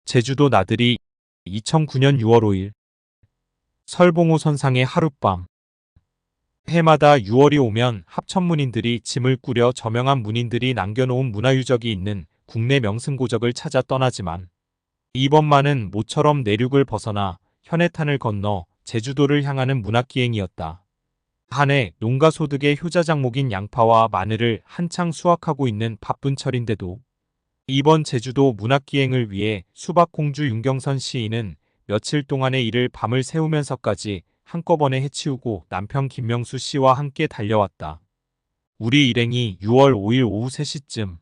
제주도 나들이 2009년 6월 5일 설봉호 선상의 하룻밤. 해마다 6월이 오면 합천문인들이 짐을 꾸려 저명한 문인들이 남겨놓은 문화유적이 있는 국내 명승고적을 찾아 떠나지만 이번만은 모처럼 내륙을 벗어나 현해탄을 건너 제주도를 향하는 문학기행이었다. 한 해 농가 소득의 효자작목인 양파와 마늘을 한창 수확하고 있는 바쁜 철인데도 이번 제주도 문학기행을 위해 수박공주 윤경선 시인은 며칠 동안의 일을 밤을 새우면서까지 한꺼번에 해치우고 남편 김명수 씨와 함께 달려왔다. 우리 일행이 6월 5일 오후 3시쯤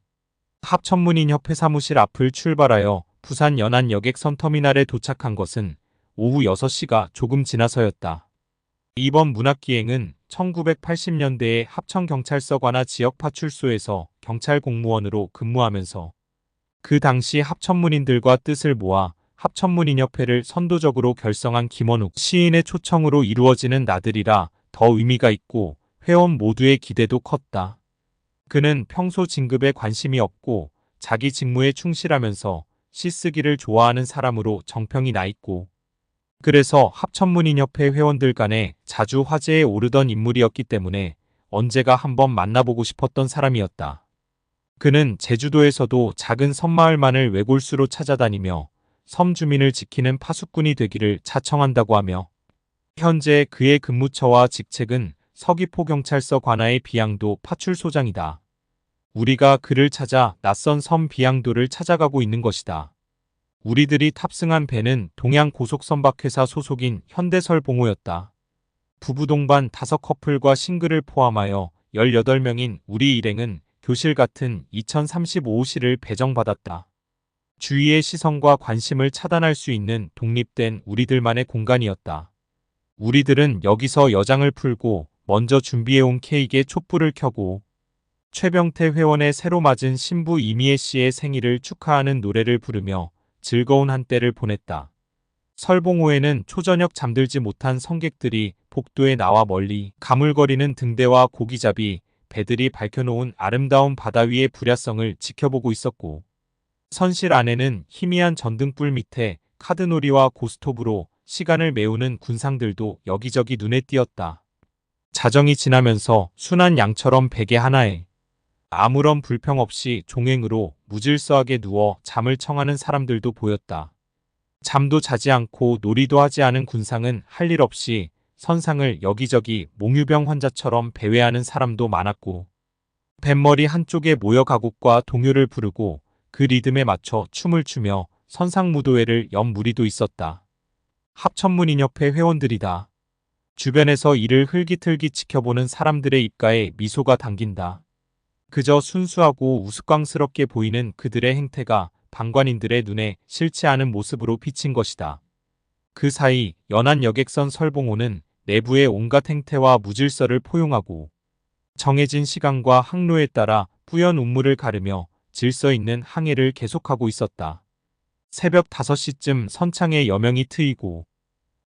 합천문인협회 사무실 앞을 출발하여 부산 연안 여객선터미널에 도착한 것은 오후 6시가 조금 지나서였다. 이번 문학기행은 1980년대에 합천경찰서 관하 지역파출소에서 경찰 공무원으로 근무하면서 그 당시 합천문인들과 뜻을 모아 합천문인협회를 선도적으로 결성한 김원욱 시인의 초청으로 이루어지는 나들이라 더 의미가 있고 회원 모두의 기대도 컸다. 그는 평소 진급에 관심이 없고 자기 직무에 충실하면서 시 쓰기를 좋아하는 사람으로 정평이 나 있고 그래서 합천문인협회 회원들 간에 자주 화제에 오르던 인물이었기 때문에 언제가 한번 만나보고 싶었던 사람이었다. 그는 제주도에서도 작은 섬마을만을 외골수로 찾아다니며 섬 주민을 지키는 파수꾼이 되기를 자청한다고 하며 현재 그의 근무처와 직책은 서귀포경찰서 관하의 비양도 파출소장이다. 우리가 그를 찾아 낯선 섬 비양도를 찾아가고 있는 것이다. 우리들이 탑승한 배는 동양고속선박회사 소속인 현대설봉호였다. 부부 동반 5커플과 싱글을 포함하여 18명인 우리 일행은 교실 같은 2035호실을 배정받았다. 주위의 시선과 관심을 차단할 수 있는 독립된 우리들만의 공간이었다. 우리들은 여기서 여장을 풀고 먼저 준비해온 케이크에 촛불을 켜고 최병태 회원의 새로 맞은 신부 이미애 씨의 생일을 축하하는 노래를 부르며 즐거운 한때를 보냈다. 설봉호에는 초저녁 잠들지 못한 성객들이 복도에 나와 멀리 가물거리는 등대와 고기잡이, 배들이 밝혀놓은 아름다운 바다 위의 불야성을 지켜보고 있었고 선실 안에는 희미한 전등불 밑에 카드놀이와 고스톱으로 시간을 메우는 군상들도 여기저기 눈에 띄었다. 자정이 지나면서 순한 양처럼 베개 하나에 아무런 불평 없이 종횡으로 무질서하게 누워 잠을 청하는 사람들도 보였다. 잠도 자지 않고 놀이도 하지 않은 군상은 할 일 없이 선상을 여기저기 몽유병 환자처럼 배회하는 사람도 많았고 뱃머리 한쪽에 모여 가곡과 동요를 부르고 그 리듬에 맞춰 춤을 추며 선상무도회를 연 무리도 있었다. 합천문인협회 회원들이다. 주변에서 이를 흘깃흘깃 지켜보는 사람들의 입가에 미소가 당긴다. 그저 순수하고 우스꽝스럽게 보이는 그들의 행태가 방관인들의 눈에 싫지 않은 모습으로 비친 것이다. 그 사이 연안 여객선 설봉호는 내부의 온갖 행태와 무질서를 포용하고 정해진 시간과 항로에 따라 뿌연 운물을 가르며 질서 있는 항해를 계속하고 있었다. 새벽 5시쯤 선창에 여명이 트이고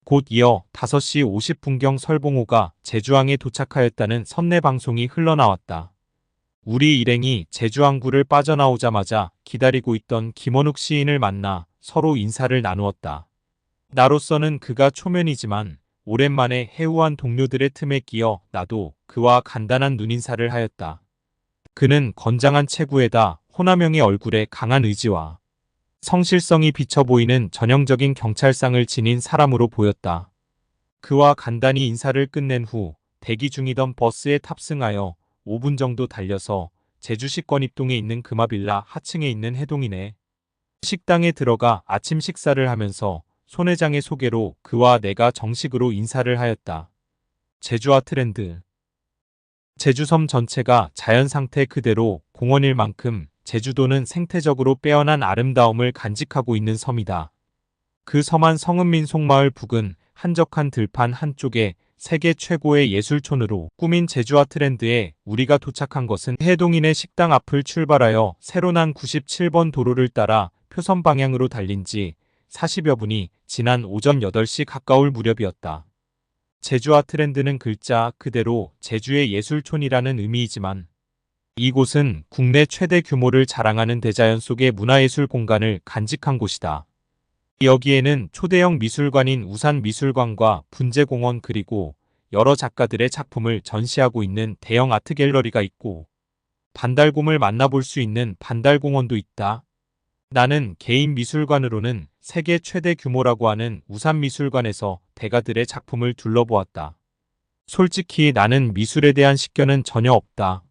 곧 이어 5시 50분경 설봉호가 제주항에 도착하였다는 선내 방송이 흘러나왔다. 우리 일행이 제주항구를 빠져나오자마자 기다리고 있던 김원욱 시인을 만나 서로 인사를 나누었다. 나로서는 그가 초면이지만 오랜만에 해우한 동료들의 틈에 끼어 나도 그와 간단한 눈인사를 하였다. 그는 건장한 체구에다 호남형의 얼굴에 강한 의지와 성실성이 비쳐 보이는 전형적인 경찰상을 지닌 사람으로 보였다. 그와 간단히 인사를 끝낸 후 대기 중이던 버스에 탑승하여 5분 정도 달려서 제주시 권입동에 있는 금화빌라 하층에 있는 해동인의 식당에 들어가 아침 식사를 하면서 손 회장의 소개로 그와 내가 정식으로 인사를 하였다. 제주와 트렌드. 제주섬 전체가 자연 상태 그대로 공원일 만큼 제주도는 생태적으로 빼어난 아름다움을 간직하고 있는 섬이다. 그 섬한 성읍민속마을 북은 한적한 들판 한쪽에 세계 최고의 예술촌으로 꾸민 제주와 트렌드에 우리가 도착한 것은 해동인의 식당 앞을 출발하여 새로 난 97번 도로를 따라 표선 방향으로 달린 지 40여 분이 지난 오전 8시 가까울 무렵이었다. 제주와 트렌드는 글자 그대로 제주의 예술촌이라는 의미이지만 이곳은 국내 최대 규모를 자랑하는 대자연 속의 문화예술 공간을 간직한 곳이다. 여기에는 초대형 미술관인 우산미술관과 분재공원 그리고 여러 작가들의 작품을 전시하고 있는 대형 아트갤러리가 있고 반달곰을 만나볼 수 있는 반달공원도 있다. 나는 개인 미술관으로는 세계 최대 규모라고 하는 우산미술관에서 대가들의 작품을 둘러보았다. 솔직히 나는 미술에 대한 식견은 전혀 없다.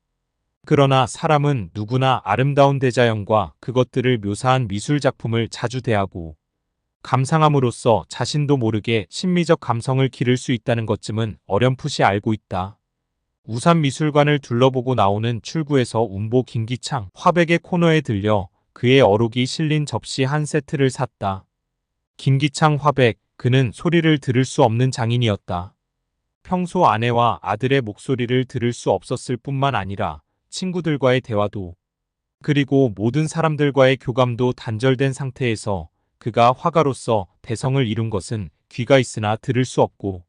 그러나 사람은 누구나 아름다운 대자연과 그것들을 묘사한 미술 작품을 자주 대하고 감상함으로써 자신도 모르게 심미적 감성을 기를 수 있다는 것쯤은 어렴풋이 알고 있다. 우산미술관을 둘러보고 나오는 출구에서 운보 김기창 화백의 코너에 들려 그의 어록이 실린 접시 한 세트를 샀다. 김기창 화백, 그는 소리를 들을 수 없는 장인이었다. 평소 아내와 아들의 목소리를 들을 수 없었을 뿐만 아니라 친구들과의 대화도 그리고 모든 사람들과의 교감도 단절된 상태에서 그가 화가로서 대성을 이룬 것은 귀가 있으나 들을 수 없고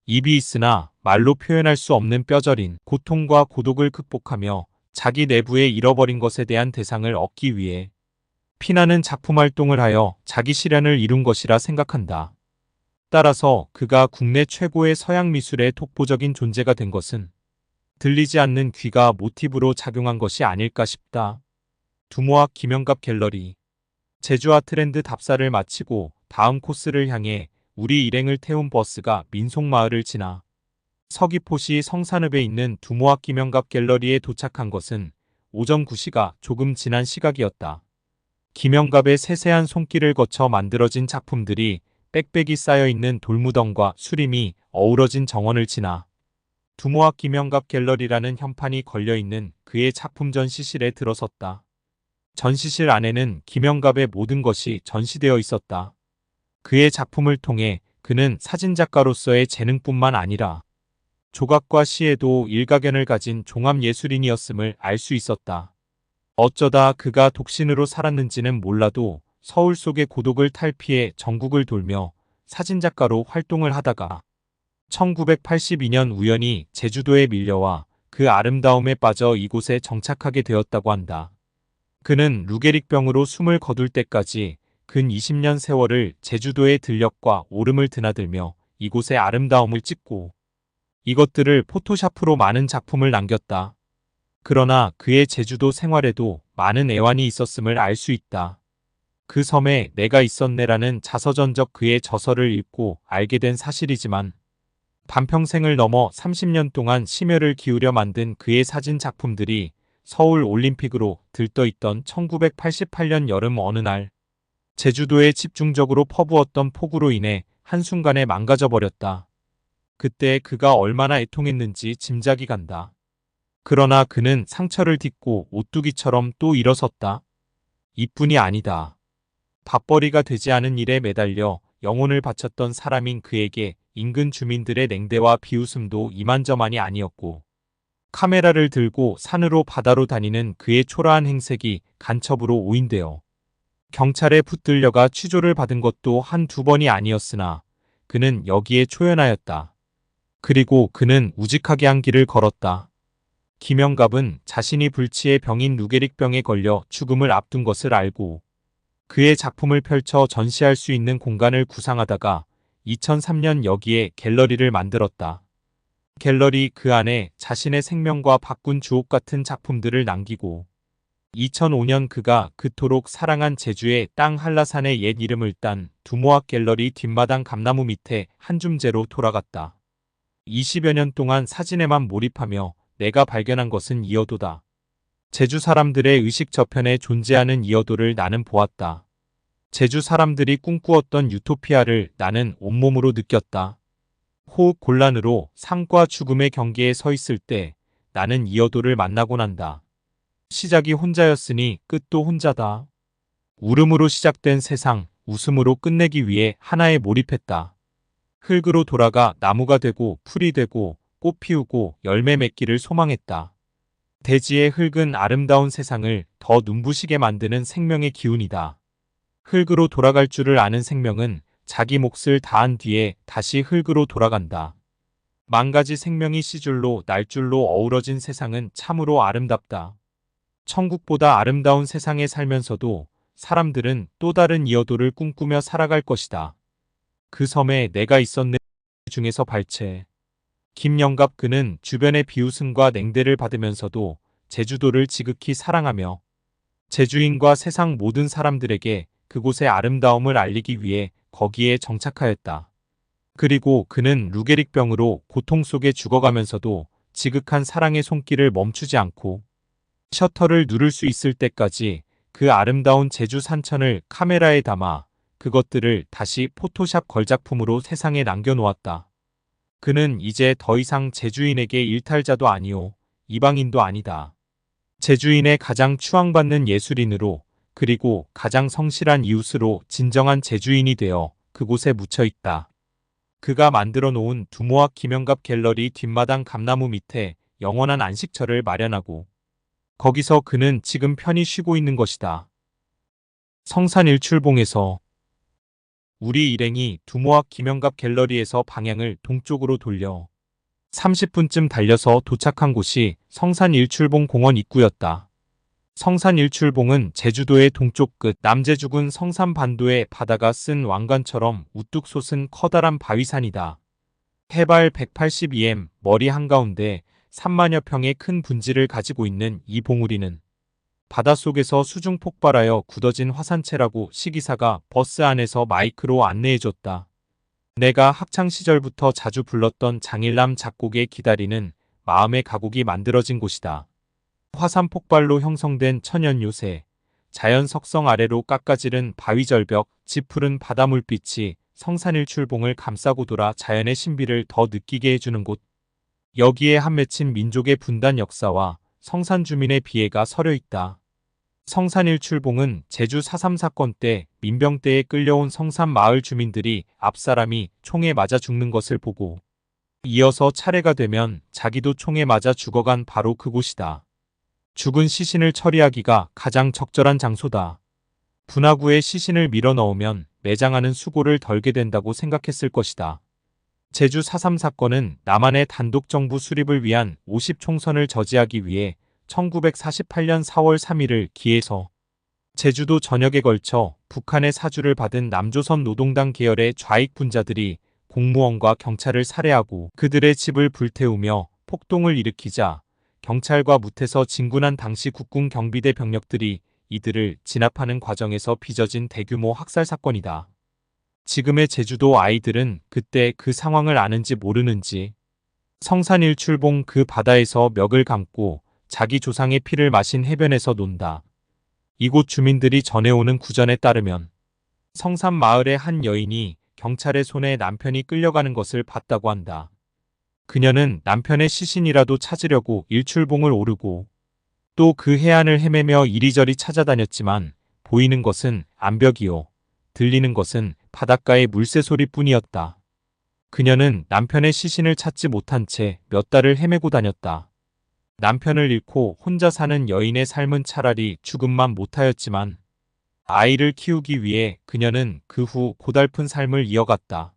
입이 있으나 말로 표현할 수 없는 뼈저린 고통과 고독을 극복하며 자기 내부에 잃어버린 것에 대한 대상을 얻기 위해 피나는 작품 활동을 하여 자기 실현을 이룬 것이라 생각한다. 따라서 그가 국내 최고의 서양 미술의 독보적인 존재가 된 것은 들리지 않는 귀가 모티브로 작용한 것이 아닐까 싶다. 두모학 김영갑 갤러리. 제주 아트랜드 답사를 마치고 다음 코스를 향해 우리 일행을 태운 버스가 민속마을을 지나 서귀포시 성산읍에 있는 두모학 김영갑 갤러리에 도착한 것은 오전 9시가 조금 지난 시각이었다. 김영갑의 세세한 손길을 거쳐 만들어진 작품들이 빽빽이 쌓여있는 돌무덤과 수림이 어우러진 정원을 지나 두모학 김영갑 갤러리라는 현판이 걸려있는 그의 작품 전시실에 들어섰다. 전시실 안에는 김영갑의 모든 것이 전시되어 있었다. 그의 작품을 통해 그는 사진작가로서의 재능뿐만 아니라 조각과 시에도 일가견을 가진 종합예술인이었음을 알 수 있었다. 어쩌다 그가 독신으로 살았는지는 몰라도 서울 속의 고독을 탈피해 전국을 돌며 사진작가로 활동을 하다가 1982년 우연히 제주도에 밀려와 그 아름다움에 빠져 이곳에 정착하게 되었다고 한다. 그는 루게릭병으로 숨을 거둘 때까지 근 20년 세월을 제주도의 들녘과 오름을 드나들며 이곳의 아름다움을 찍고 이것들을 포토샵으로 많은 작품을 남겼다. 그러나 그의 제주도 생활에도 많은 애환이 있었음을 알 수 있다. 그 섬에 내가 있었네라는 자서전적 그의 저서를 읽고 알게 된 사실이지만 반평생을 넘어 30년 동안 심혈을 기울여 만든 그의 사진 작품들이 서울 올림픽으로 들떠있던 1988년 여름 어느 날 제주도에 집중적으로 퍼부었던 폭우로 인해 한순간에 망가져 버렸다. 그때 그가 얼마나 애통했는지 짐작이 간다. 그러나 그는 상처를 딛고 오뚜기처럼 또 일어섰다. 이뿐이 아니다. 밥벌이가 되지 않은 일에 매달려 영혼을 바쳤던 사람인 그에게 인근 주민들의 냉대와 비웃음도 이만저만이 아니었고 카메라를 들고 산으로 바다로 다니는 그의 초라한 행색이 간첩으로 오인되어 경찰에 붙들려가 취조를 받은 것도 한두 번이 아니었으나 그는 여기에 초연하였다. 그리고 그는 우직하게 한 길을 걸었다. 김영갑은 자신이 불치의 병인 루게릭병에 걸려 죽음을 앞둔 것을 알고 그의 작품을 펼쳐 전시할 수 있는 공간을 구상하다가 2003년 여기에 갤러리를 만들었다. 갤러리 그 안에 자신의 생명과 바꾼 주옥 같은 작품들을 남기고 2005년 그가 그토록 사랑한 제주의 땅 한라산의 옛 이름을 딴 두모학 갤러리 뒷마당 감나무 밑에 한줌재로 돌아갔다. 20여 년 동안 사진에만 몰입하며 내가 발견한 것은 이어도다. 제주 사람들의 의식 저편에 존재하는 이어도를 나는 보았다. 제주 사람들이 꿈꾸었던 유토피아를 나는 온몸으로 느꼈다. 호흡 곤란으로 삶과 죽음의 경계에 서 있을 때 나는 이어도를 만나고 난다. 시작이 혼자였으니 끝도 혼자다. 울음으로 시작된 세상, 웃음으로 끝내기 위해 하나에 몰입했다. 흙으로 돌아가 나무가 되고 풀이 되고 꽃 피우고 열매 맺기를 소망했다. 대지의 흙은 아름다운 세상을 더 눈부시게 만드는 생명의 기운이다. 흙으로 돌아갈 줄을 아는 생명은 자기 몫을 다한 뒤에 다시 흙으로 돌아간다. 만가지 생명이 씨줄로 날줄로 어우러진 세상은 참으로 아름답다. 천국보다 아름다운 세상에 살면서도 사람들은 또 다른 이어도를 꿈꾸며 살아갈 것이다. 그 섬에 내가 있었네 중에서 발췌. 김영갑 그는 주변의 비웃음과 냉대를 받으면서도 제주도를 지극히 사랑하며 제주인과 세상 모든 사람들에게 그곳의 아름다움을 알리기 위해 거기에 정착하였다. 그리고 그는 루게릭병으로 고통 속에 죽어가면서도 지극한 사랑의 손길을 멈추지 않고 셔터를 누를 수 있을 때까지 그 아름다운 제주 산천을 카메라에 담아 그것들을 다시 포토샵 걸작품으로 세상에 남겨놓았다. 그는 이제 더 이상 제주인에게 일탈자도 아니오, 이방인도 아니다. 제주인의 가장 추앙받는 예술인으로, 그리고 가장 성실한 이웃으로 진정한 제주인이 되어 그곳에 묻혀 있다. 그가 만들어 놓은 두모학 김영갑 갤러리 뒷마당 감나무 밑에 영원한 안식처를 마련하고 거기서 그는 지금 편히 쉬고 있는 것이다. 성산 일출봉에서 우리 일행이 두모학 김영갑 갤러리에서 방향을 동쪽으로 돌려 30분쯤 달려서 도착한 곳이 성산 일출봉 공원 입구였다. 성산 일출봉은 제주도의 동쪽 끝 남제주군 성산 반도의 바다가 쓴 왕관처럼 우뚝 솟은 커다란 바위산이다. 해발 182m, 머리 한가운데 3만여 평의 큰 분지를 가지고 있는 이 봉우리는 바닷속에서 수중 폭발하여 굳어진 화산체라고 시기사가 버스 안에서 마이크로 안내해줬다. 내가 학창시절부터 자주 불렀던 장일남 작곡의 기다리는 마음의 가곡이 만들어진 곳이다. 화산 폭발로 형성된 천연 요새, 자연 석성 아래로 깎아지른 바위절벽, 짙푸른 바다물빛이 성산일출봉을 감싸고 돌아 자연의 신비를 더 느끼게 해주는 곳. 여기에 한 맺힌 민족의 분단 역사와 성산 주민의 비애가 서려 있다. 성산일출봉은 제주 4.3 사건 때 민병대에 끌려온 성산 마을 주민들이 앞사람이 총에 맞아 죽는 것을 보고 이어서 차례가 되면 자기도 총에 맞아 죽어간 바로 그곳이다. 죽은 시신을 처리하기가 가장 적절한 장소다. 분화구에 시신을 밀어 넣으면 매장하는 수고를 덜게 된다고 생각했을 것이다. 제주 4.3 사건은 남한의 단독정부 수립을 위한 50총선을 저지하기 위해 1948년 4월 3일을 기해서 제주도 전역에 걸쳐 북한의 사주를 받은 남조선 노동당 계열의 좌익분자들이 공무원과 경찰을 살해하고 그들의 집을 불태우며 폭동을 일으키자 경찰과 뭇에서 진군한 당시 국군 경비대 병력들이 이들을 진압하는 과정에서 빚어진 대규모 학살 사건이다. 지금의 제주도 아이들은 그때 그 상황을 아는지 모르는지 성산일출봉 그 바다에서 멱을 감고 자기 조상의 피를 마신 해변에서 논다. 이곳 주민들이 전해오는 구전에 따르면 성산 마을의 한 여인이 경찰의 손에 남편이 끌려가는 것을 봤다고 한다. 그녀는 남편의 시신이라도 찾으려고 일출봉을 오르고 또 그 해안을 헤매며 이리저리 찾아다녔지만 보이는 것은 암벽이요. 들리는 것은 바닷가의 물새 소리뿐이었다. 그녀는 남편의 시신을 찾지 못한 채 몇 달을 헤매고 다녔다. 남편을 잃고 혼자 사는 여인의 삶은 차라리 죽음만 못하였지만 아이를 키우기 위해 그녀는 그 후 고달픈 삶을 이어갔다.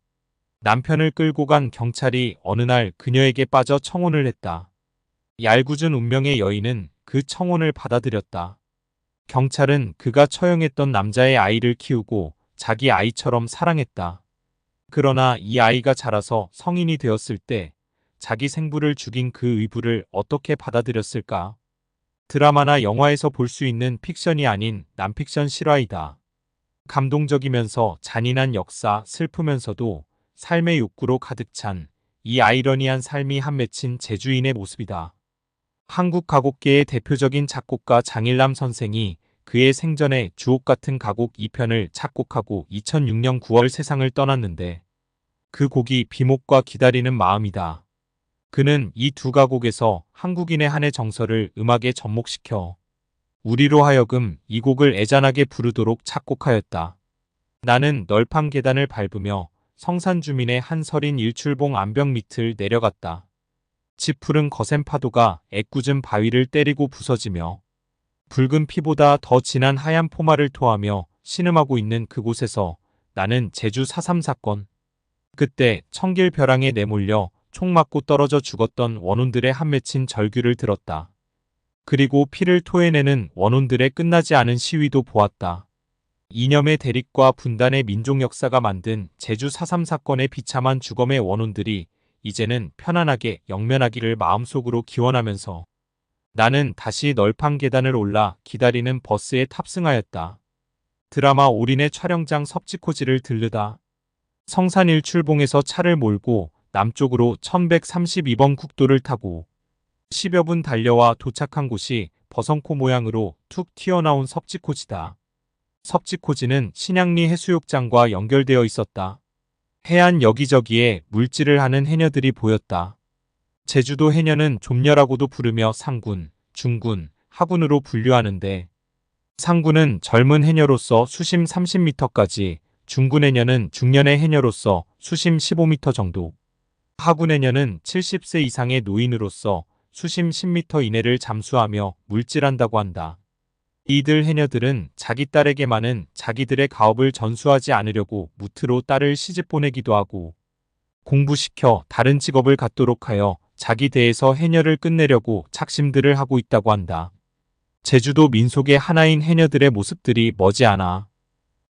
남편을 끌고 간 경찰이 어느 날 그녀에게 빠져 청혼을 했다. 얄궂은 운명의 여인은 그 청혼을 받아들였다. 경찰은 그가 처형했던 남자의 아이를 키우고 자기 아이처럼 사랑했다. 그러나 이 아이가 자라서 성인이 되었을 때 자기 생부를 죽인 그 의부를 어떻게 받아들였을까? 드라마나 영화에서 볼 수 있는 픽션이 아닌 난픽션 실화이다. 감동적이면서 잔인한 역사, 슬프면서도 삶의 욕구로 가득 찬 이 아이러니한 삶이 한 맺힌 제주인의 모습이다. 한국 가곡계의 대표적인 작곡가 장일남 선생이 그의 생전에 주옥 같은 가곡 2편을 작곡하고 2006년 9월 세상을 떠났는데 그 곡이 비목과 기다리는 마음이다. 그는 이 두 가곡에서 한국인의 한해 정서를 음악에 접목시켜 우리로 하여금 이 곡을 애잔하게 부르도록 작곡하였다. 나는 널판 계단을 밟으며 성산 주민의 한 설인 일출봉 암벽 밑을 내려갔다. 짙푸른 거센 파도가 애꿎은 바위를 때리고 부서지며 붉은 피보다 더 진한 하얀 포마를 토하며 신음하고 있는 그곳에서 나는 제주 4.3 사건, 그때 청길 벼랑에 내몰려 총 맞고 떨어져 죽었던 원혼들의 한 맺힌 절규를 들었다. 그리고 피를 토해내는 원혼들의 끝나지 않은 시위도 보았다. 이념의 대립과 분단의 민족 역사가 만든 제주 4.3 사건의 비참한 주검의 원혼들이 이제는 편안하게 영면하기를 마음속으로 기원하면서 나는 다시 널판 계단을 올라 기다리는 버스에 탑승하였다. 드라마 올인의 촬영장 섭지코지를 들르다 성산 일출봉에서 차를 몰고 남쪽으로 1132번 국도를 타고 10여 분 달려와 도착한 곳이 버선코 모양으로 툭 튀어나온 섭지코지다. 섭지코지는 신양리 해수욕장과 연결되어 있었다. 해안 여기저기에 물질을 하는 해녀들이 보였다. 제주도 해녀는 좀녀라고도 부르며 상군, 중군, 하군으로 분류하는데 상군은 젊은 해녀로서 수심 30m까지, 중군 해녀는 중년의 해녀로서 수심 15m 정도, 하군 해녀는 70세 이상의 노인으로서 수심 10m 이내를 잠수하며 물질한다고 한다. 이들 해녀들은 자기 딸에게만은 자기들의 가업을 전수하지 않으려고 무트로 딸을 시집 보내기도 하고 공부시켜 다른 직업을 갖도록 하여 자기 대에서 해녀를 끝내려고 작심들을 하고 있다고 한다. 제주도 민속의 하나인 해녀들의 모습들이 머지않아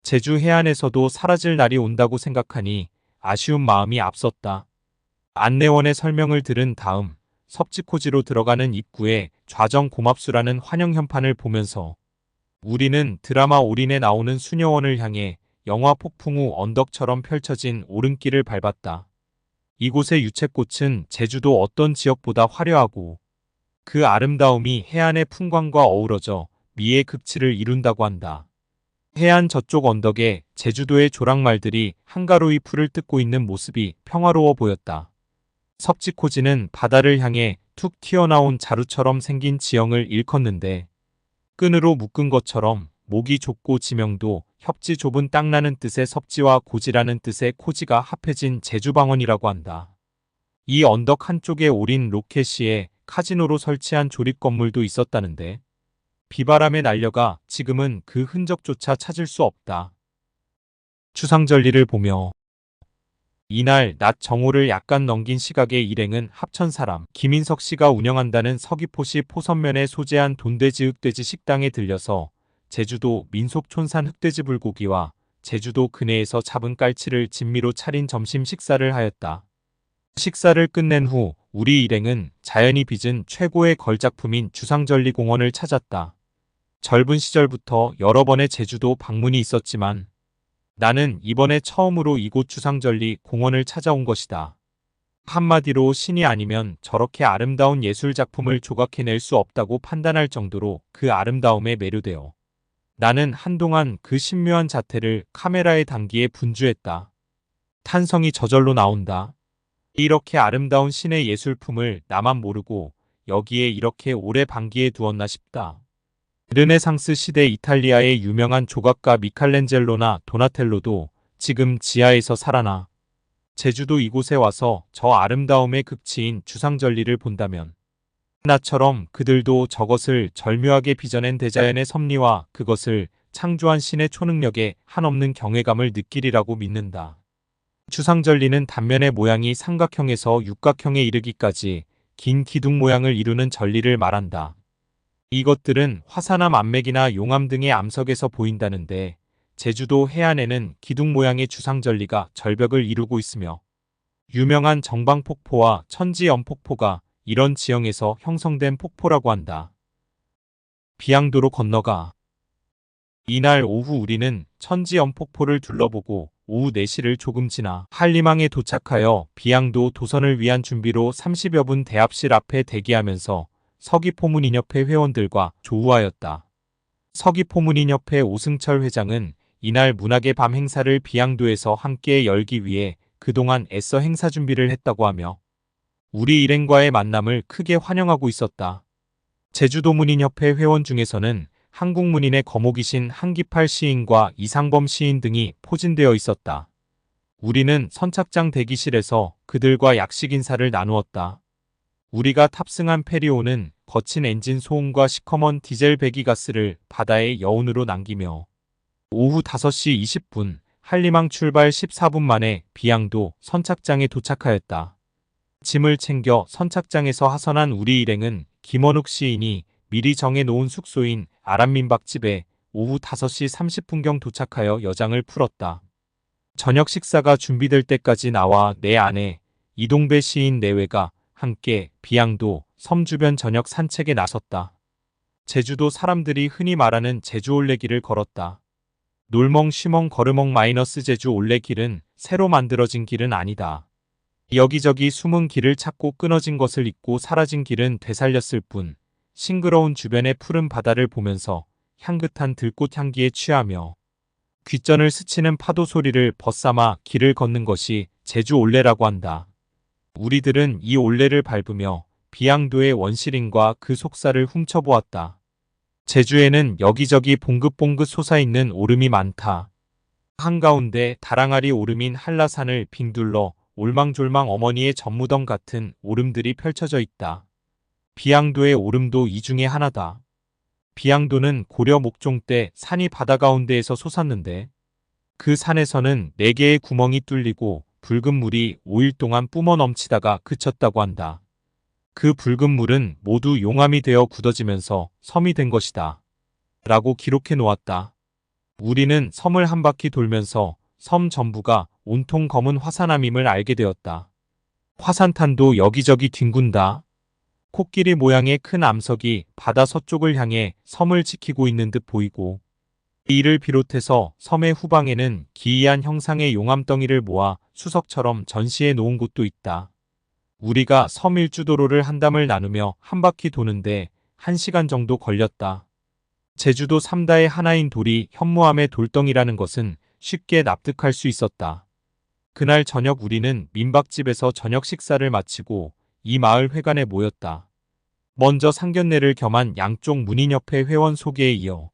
제주 해안에서도 사라질 날이 온다고 생각하니 아쉬운 마음이 앞섰다. 안내원의 설명을 들은 다음 섭지코지로 들어가는 입구에 좌정 고맙수라는 환영 현판을 보면서 우리는 드라마 올인에 나오는 수녀원을 향해 영화 폭풍 후 언덕처럼 펼쳐진 오름길을 밟았다. 이곳의 유채꽃은 제주도 어떤 지역보다 화려하고 그 아름다움이 해안의 풍광과 어우러져 미의 극치를 이룬다고 한다. 해안 저쪽 언덕에 제주도의 조랑말들이 한가로이 풀을 뜯고 있는 모습이 평화로워 보였다. 섭지코지는 바다를 향해 툭 튀어나온 자루처럼 생긴 지형을 일컫는데 끈으로 묶은 것처럼 목이 좁고 지명도 협지 좁은 땅라는 뜻의 섭지와 고지라는 뜻의 코지가 합해진 제주방언이라고 한다. 이 언덕 한쪽에 오린 로켓시에 카지노로 설치한 조립 건물도 있었다는데 비바람에 날려가 지금은 그 흔적조차 찾을 수 없다. 추상절리를 보며 이날 낮 정오를 약간 넘긴 시각의 일행은 합천사람 김인석 씨가 운영한다는 서귀포시 포선면에 소재한 돈돼지 흑돼지 식당에 들려서 제주도 민속 촌산 흑돼지 불고기와 제주도 근해에서 잡은 깔치를 진미로 차린 점심 식사를 하였다. 식사를 끝낸 후 우리 일행은 자연이 빚은 최고의 걸작품인 주상절리공원을 찾았다. 젊은 시절부터 여러 번의 제주도 방문이 있었지만 나는 이번에 처음으로 이곳 주상절리 공원을 찾아온 것이다. 한마디로 신이 아니면 저렇게 아름다운 예술작품을 조각해낼 수 없다고 판단할 정도로 그 아름다움에 매료되어 나는 한동안 그 신묘한 자태를 카메라에 담기에 분주했다. 탄성이 저절로 나온다. 이렇게 아름다운 신의 예술품을 나만 모르고 여기에 이렇게 오래 방기해 두었나 싶다. 르네상스 시대 이탈리아의 유명한 조각가 미칼렌젤로나 도나텔로도 지금 지하에서 살아나 제주도 이곳에 와서 저 아름다움의 극치인 주상절리를 본다면 나처럼 그들도 저것을 절묘하게 빚어낸 대자연의 섭리와 그것을 창조한 신의 초능력에 한없는 경외감을 느끼리라고 믿는다. 주상절리는 단면의 모양이 삼각형에서 육각형에 이르기까지 긴 기둥 모양을 이루는 절리를 말한다. 이것들은 화산암 암맥이나 용암 등의 암석에서 보인다는데 제주도 해안에는 기둥 모양의 주상절리가 절벽을 이루고 있으며 유명한 정방폭포와 천지연폭포가 이런 지형에서 형성된 폭포라고 한다. 비양도로 건너가 이날 오후 우리는 천지연폭포를 둘러보고 오후 4시를 조금 지나 한림항에 도착하여 비양도 도선을 위한 준비로 30여 분 대합실 앞에 대기하면서 서귀포문인협회 회원들과 조우하였다. 서귀포문인협회 오승철 회장은 이날 문학의 밤 행사를 비양도에서 함께 열기 위해 그동안 애써 행사 준비를 했다고 하며 우리 일행과의 만남을 크게 환영하고 있었다. 제주도문인협회 회원 중에서는 한국문인의 거목이신 한기팔 시인과 이상범 시인 등이 포진되어 있었다. 우리는 선착장 대기실에서 그들과 약식 인사를 나누었다. 우리가 탑승한 페리오는 거친 엔진 소음과 시커먼 디젤 배기가스를 바다의 여운으로 남기며 오후 5시 20분 한림항 출발 14분 만에 비양도 선착장에 도착하였다. 짐을 챙겨 선착장에서 하선한 우리 일행은 김원욱 시인이 미리 정해놓은 숙소인 아란민박집에 오후 5시 30분경 도착하여 여장을 풀었다. 저녁 식사가 준비될 때까지 나와 내 아내 이동배 시인 내외가 함께 비양도 섬 주변 저녁 산책에 나섰다. 제주도 사람들이 흔히 말하는 제주 올레길을 걸었다. 놀멍 쉬멍 걸으멍 마이너스 제주 올레길은 새로 만들어진 길은 아니다. 여기저기 숨은 길을 찾고 끊어진 것을 잊고 사라진 길은 되살렸을 뿐 싱그러운 주변의 푸른 바다를 보면서 향긋한 들꽃 향기에 취하며 귓전을 스치는 파도 소리를 벗삼아 길을 걷는 것이 제주 올레라고 한다. 우리들은 이 올레를 밟으며 비양도의 원시림과 그 속살을 훔쳐보았다. 제주에는 여기저기 봉긋봉긋 솟아있는 오름이 많다. 한가운데 다랑아리 오름인 한라산을 빙둘러 올망졸망 어머니의 젖무덤 같은 오름들이 펼쳐져 있다. 비양도의 오름도 이 중에 하나다. 비양도는 고려 목종 때 산이 바다 가운데에서 솟았는데 그 산에서는 4개의 구멍이 뚫리고 붉은 물이 5일 동안 뿜어 넘치다가 그쳤다고 한다. 그 붉은 물은 모두 용암이 되어 굳어지면서 섬이 된 것이다. 라고 기록해 놓았다. 우리는 섬을 한 바퀴 돌면서 섬 전부가 온통 검은 화산암임을 알게 되었다. 화산탄도 여기저기 뒹군다. 코끼리 모양의 큰 암석이 바다 서쪽을 향해 섬을 지키고 있는 듯 보이고 이를 비롯해서 섬의 후방에는 기이한 형상의 용암덩이를 모아 수석처럼 전시해 놓은 곳도 있다. 우리가 섬 일주도로를 한 담을 나누며 한 바퀴 도는데 1시간 정도 걸렸다. 제주도 3다의 하나인 돌이 현무암의 돌덩이라는 것은 쉽게 납득할 수 있었다. 그날 저녁 우리는 민박집에서 저녁 식사를 마치고 이 마을 회관에 모였다. 먼저 상견례를 겸한 양쪽 문인협회 회원 소개에 이어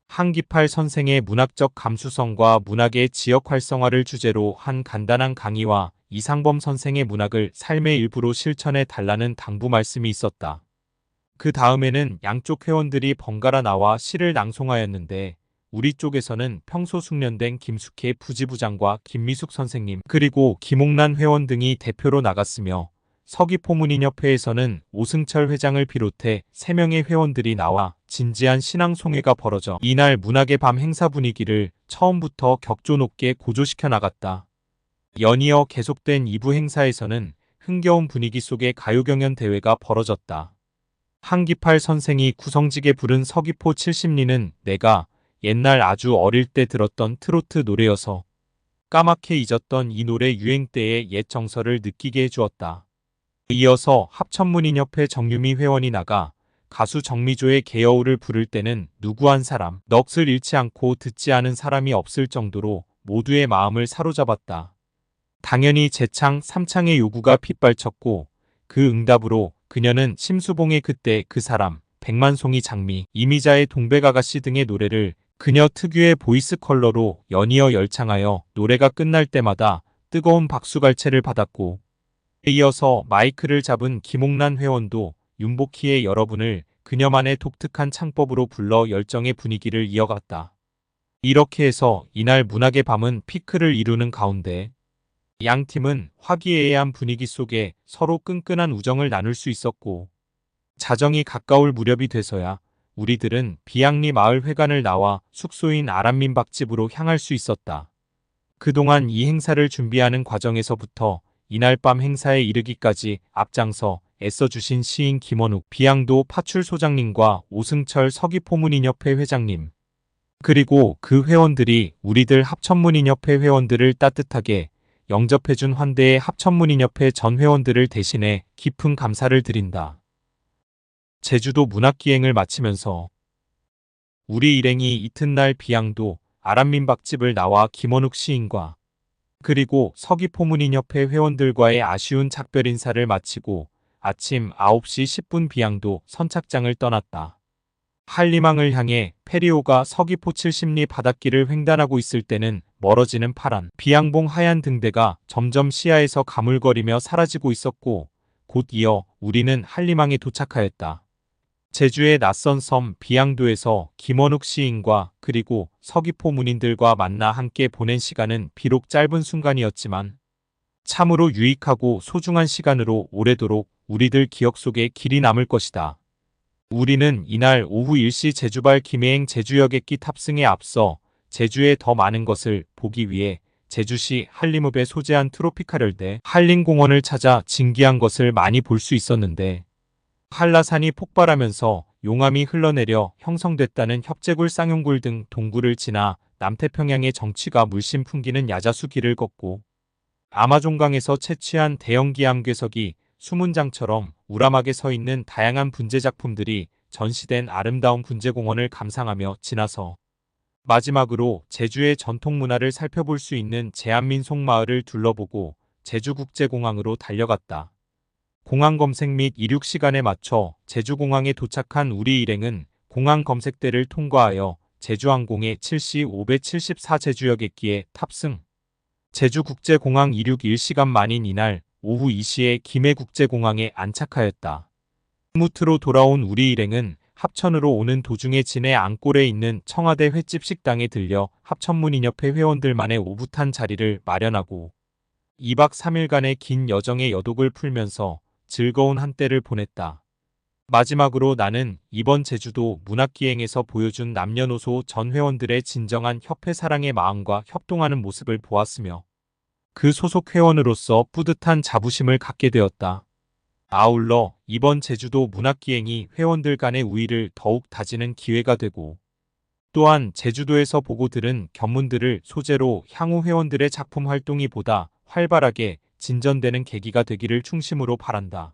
한기팔 선생의 문학적 감수성과 문학의 지역 활성화를 주제로 한 간단한 강의와 이상범 선생의 문학을 삶의 일부로 실천해 달라는 당부 말씀이 있었다. 그 다음에는 양쪽 회원들이 번갈아 나와 시를 낭송하였는데 우리 쪽에서는 평소 숙련된 김숙혜 부지부장과 김미숙 선생님 그리고 김옥란 회원 등이 대표로 나갔으며 서귀포문인협회에서는 오승철 회장을 비롯해 3명의 회원들이 나와 진지한 신앙송회가 벌어져 이날 문학의 밤 행사 분위기를 처음부터 격조 높게 고조시켜 나갔다. 연이어 계속된 2부 행사에서는 흥겨운 분위기 속에 가요경연 대회가 벌어졌다. 한기팔 선생이 구성지게 부른 서귀포 70리는 내가 옛날 아주 어릴 때 들었던 트로트 노래여서 까맣게 잊었던 이 노래 유행 때의 옛 정서를 느끼게 해주었다. 이어서 합천문인협회 정유미 회원이 나가 가수 정미조의 개여울을 부를 때는 누구 한 사람 넋을 잃지 않고 듣지 않은 사람이 없을 정도로 모두의 마음을 사로잡았다. 당연히 재창, 삼창의 요구가 핏발쳤고 그 응답으로 그녀는 심수봉의 그때 그 사람, 백만송이 장미, 이미자의 동백아가씨 등의 노래를 그녀 특유의 보이스 컬러로 연이어 열창하여 노래가 끝날 때마다 뜨거운 박수갈채를 받았고 이어서 마이크를 잡은 김옥란 회원도 윤복희의 여러분을 그녀만의 독특한 창법으로 불러 열정의 분위기를 이어갔다. 이렇게 해서 이날 문학의 밤은 피크를 이루는 가운데 양 팀은 화기애애한 분위기 속에 서로 끈끈한 우정을 나눌 수 있었고 자정이 가까울 무렵이 돼서야 우리들은 비양리 마을 회관을 나와 숙소인 아란민박집으로 향할 수 있었다. 그동안 이 행사를 준비하는 과정에서부터 이날 밤 행사에 이르기까지 앞장서 애써주신 시인 김원욱 비양도 파출소장님과 오승철 서귀포문인협회 회장님 그리고 그 회원들이 우리들 합천문인협회 회원들을 따뜻하게 영접해준 환대의 합천문인협회 전 회원들을 대신해 깊은 감사를 드린다. 제주도 문학기행을 마치면서 우리 일행이 이튿날 비양도 아란민박집을 나와 김원욱 시인과 그리고 서귀포문인협회 회원들과의 아쉬운 작별 인사를 마치고 아침 9시 10분 비양도 선착장을 떠났다. 한리망을 향해 페리오가 서귀포 70리 바닷길을 횡단하고 있을 때는 멀어지는 파란 비양봉 하얀 등대가 점점 시야에서 가물거리며 사라지고 있었고 곧 이어 우리는 한리망에 도착하였다. 제주의 낯선 섬 비양도에서 김원욱 시인과 그리고 서귀포 문인들과 만나 함께 보낸 시간은 비록 짧은 순간이었지만 참으로 유익하고 소중한 시간으로 오래도록 우리들 기억 속에 길이 남을 것이다. 우리는 이날 오후 1시 제주발 김해행 제주여객기 탑승에 앞서 제주의 더 많은 것을 보기 위해 제주시 한림읍에 소재한 트로피카열대 한림공원을 찾아 진기한 것을 많이 볼 수 있었는데, 한라산이 폭발하면서 용암이 흘러내려 형성됐다는 협재굴 쌍용굴 등 동굴을 지나 남태평양의 정취가 물씬 풍기는 야자수 길을 걷고, 아마존강에서 채취한 대형 기암괴석이 수문장처럼 우람하게 서 있는 다양한 분재 작품들이 전시된 아름다운 분재공원을 감상하며 지나서 마지막으로 제주의 전통 문화를 살펴볼 수 있는 제안민속마을을 둘러보고 제주국제공항으로 달려갔다. 공항 검색 및 이륙 시간에 맞춰 제주공항에 도착한 우리 일행은 공항 검색대를 통과하여 제주항공의 7시 574 제주여객기에 탑승. 제주국제공항 이륙 1시간 만인 이날 오후 2시에 김해국제공항에 안착하였다. 무트로 돌아온 우리 일행은 합천으로 오는 도중에 진해 앙골에 있는 청와대 횟집 식당에 들려 합천문인협회 회원들만의 오붓한 자리를 마련하고 2박 3일간의 긴 여정의 여독을 풀면서 즐거운 한때를 보냈다. 마지막으로 나는 이번 제주도 문학기행에서 보여준 남녀노소 전 회원들의 진정한 협회 사랑의 마음과 협동하는 모습을 보았으며 그 소속 회원으로서 뿌듯한 자부심을 갖게 되었다. 아울러 이번 제주도 문학기행이 회원들 간의 우위를 더욱 다지는 기회가 되고, 또한 제주도에서 보고 들은 견문들을 소재로 향후 회원들의 작품 활동이 보다 활발하게 진전되는 계기가 되기를 충심으로 바란다.